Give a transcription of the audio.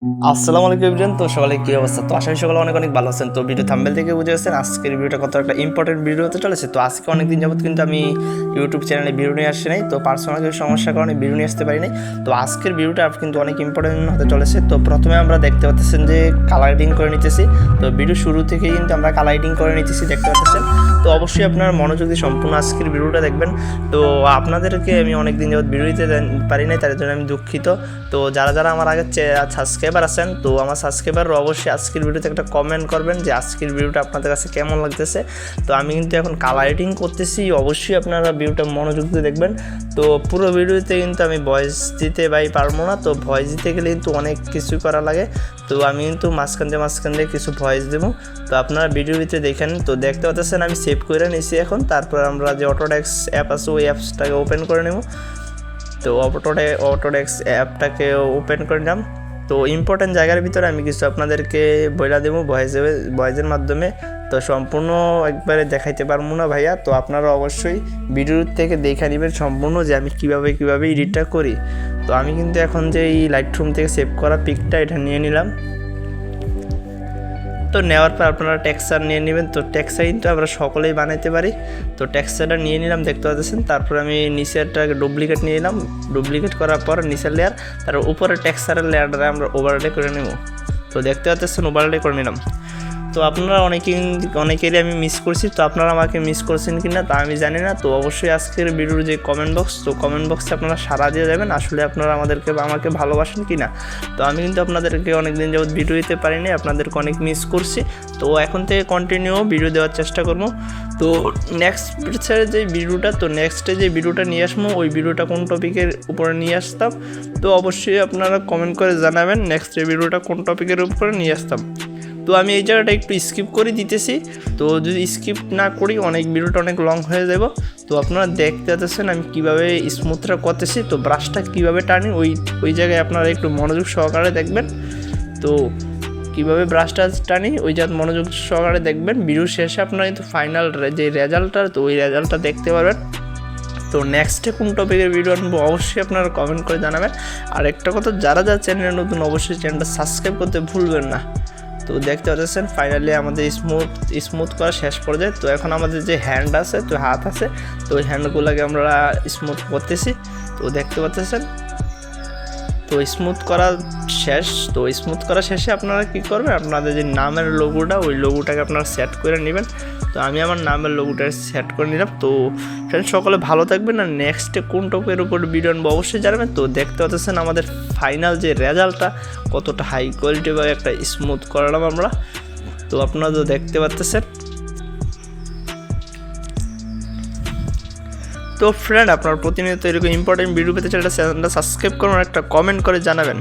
আসসালামু আলাইকুম এভরিওয়ান। তো সকালে কী অবস্থা? তো আশা করি সকালে অনেক অনেক ভালো আছেন। তো ভিডিও থাম্বনেল থেকে বুঝে গেছেন আজকের ভিডিওটা কত একটা ইম্পর্টেন্ট ভিডিও হতে চলেছে। তো আজকে অনেকদিন যাবত কিন্তু আমি ইউটিউব চ্যানেলে ভিডিও নিয়ে আসি নাই, তো পার্সোনাল কিছু সমস্যার কারণে ভিডিও নিয়ে আসতে পারি নাই। তো আজকের ভিডিওটা কিন্তু অনেক ইম্পর্টেন্ট হতে চলেছে। তো প্রথমে আমরা দেখতে পাচ্ছেন যে কালার এডিটিং করে নিতেছি। তো ভিডিও শুরু থেকেই কিন্তু আমরা কালার এডিটিং করে নিতেছি, দেখতে পাচ্ছেন। তো অবশ্যই আপনার মনোযোগ দিয়ে সম্পূর্ণ আজকের ভিডিওটা দেখবেন। তো আপনাদেরকে আমি অনেকদিন যাবত ভিডিও দিতে পারি নাই, তার জন্য আমি দুঃখিত। তো যারা যারা আমার আগে সাবস্ক্রাইবার আছেন, তো আমার সাবস্ক্রাইবার অবশ্যই আজকের ভিডিওতে একটা কমেন্ট করবেন যে আজকের ভিডিওটা আপনাদের কাছে কেমন লাগতেছে। তো আমি কিন্তু এখন কালার এডিটিং করতেছি, অবশ্যই আপনারা ভিডিওটা মনোযোগ দিয়ে দেখবেন। তো পুরো ভিডিওতে কিন্তু আমি ভয়েস দিতে পারবো না, তো ভয়েস দিতে গেলে কিন্তু অনেক কিছু করা লাগে। তো আমি কিন্তু মাঝখান দিয়ে কিছু ভয়েস দেবো, তো আপনারা ভিডিওতে দেখেন। তো দেখতে পাচ্ছেন আমি সেভ করে নিয়েছি এখন। তারপর আমরা যে অটোডেস্ক অ্যাপ আছে ওই অ্যাপসটাকে ওপেন করে নেব। তো অটোডেস্ক অ্যাপটাকে ওপেন করে নিলাম। তো ইম্পর্টেন্ট জায়গার ভিতরে আমি কিছু আপনাদেরকে বইলা দেবো ভয়েসের মাধ্যমে। তো সম্পূর্ণ একবারে দেখাইতে পারবো না ভাইয়া, তো আপনারা অবশ্যই ভিডিও থেকে দেখে নেবেন সম্পূর্ণ যে আমি কীভাবে এডিটটা করি। তো আমি কিন্তু এখন যে এই লাইটরুম থেকে সেভ করা পিকটা এটা নিয়ে নিলাম। তো নেওয়ার পর আপনারা টেক্সচার নিয়ে নেবেন। তো টেক্সচার কিন্তু আমরা সকলেই বানাইতে পারি। তো টেক্সচারটা নিয়ে নিলাম, দেখতে পাচ্ছেন। তারপর আমি নিচেরটাকে ডুপ্লিকেট নিয়ে নিলাম। ডুপ্লিকেট করার পর নিচের লেয়ার, তার উপরে টেক্সচারের লেয়ারটা আমরা ওভারলে করে নেব। তো দেখতে পাচ্ছেন ওভারলে করে নিলাম। তো আপনারা অনেকেরই আমি মিস করছি, তো আপনারা আমাকে মিস করছেন কি না তা আমি জানি না। তো অবশ্যই আজকের ভিডিওর যে কমেন্ট বক্স, তো কমেন্ট বক্সে আপনারা সাড়া দিয়ে যাবেন আসলে আপনারা আমাকে ভালোবাসেন কি না। তো আমি কিন্তু আপনাদেরকে অনেকদিন যাবত ভিডিও দিতে পারিনি, আপনাদেরকে অনেক মিস করছি। তো এখন থেকে কন্টিনিউ ভিডিও দেওয়ার চেষ্টা করবো। তো নেক্সটে যে ভিডিওটা নিয়ে আসবো, ওই ভিডিওটা কোন টপিকের উপরে নিয়ে আসতাম, তো অবশ্যই আপনারা কমেন্ট করে জানাবেন নেক্সট ভিডিওটা কোন টপিকের উপরে নিয়ে আসতাম। তো আমি এই জায়গাটা একটু স্কিপ করে দিতেছি। তো যদি স্কিপ না করি ভিডিওটা অনেক লং হয়ে যাব। তো আপনারা দেখতে পাচ্ছেন আমি কীভাবে স্মুথটা করতেছি। তো ব্রাশটা কীভাবে টানি ওই জায়গায় আপনারা একটু মনোযোগ সহকারে দেখবেন। তো কীভাবে ব্রাশটা টানি ওই জায়গায় মনোযোগ সহকারে দেখবেন। ভিডিও শেষে আপনারা কিন্তু ফাইনাল যে রেজাল্টটা, তো ওই রেজাল্টটা দেখতে পারবেন। তো নেক্সটে কোন টপিকের ভিডিও আনবো অবশ্যই আপনারা কমেন্ট করে জানাবেন। আর একটা কথা, যারা চ্যানেলে নতুন অবশ্যই চ্যানেলটা সাবস্ক্রাইব করতে ভুলবেন না। তো দেখতে পাচ্ছেন ফাইনালি আমাদের স্মুথ করা শেষ পর্যায়ে। তো এখন আমাদের যে হ্যান্ড আছে, তো হাত আছে, তো ওই হ্যান্ডগুলোকে আমরা স্মুথ করতেছি। তো দেখতে পাচ্ছেন তো স্মুথ করা শেষ। তো স্মুথ করা শেষে আপনারা কী করবেন, আপনাদের যে নামের লোগোটা, ওই লোগোটাকে আপনারা সেট করে নেবেন। তো আমি আমার নামের লোগোটা সেট করে নিলাম। তো ফ্রেন্ড সকলে ভালো থাকবেন। আর নেক্সটে কোন টপিকের উপর ভিডিও আনবো অবশ্যই জানাবেন। তো দেখতে পাচ্ছেন আমাদের ফাইনাল যে রেজাল্টটা কতটা হাই কোয়ালিটি বা একটা স্মুথ করলাম আমরা। তো আপনারা তো দেখতে পাচ্ছেন। তো ফ্রেন্ড আপনার প্রতিনিয়ত এরকম ইম্পর্টেন্ট ভিডিও পেতে চ্যানেলটা সাবস্ক্রাইব করুন, একটা কমেন্ট করে জানাবেন।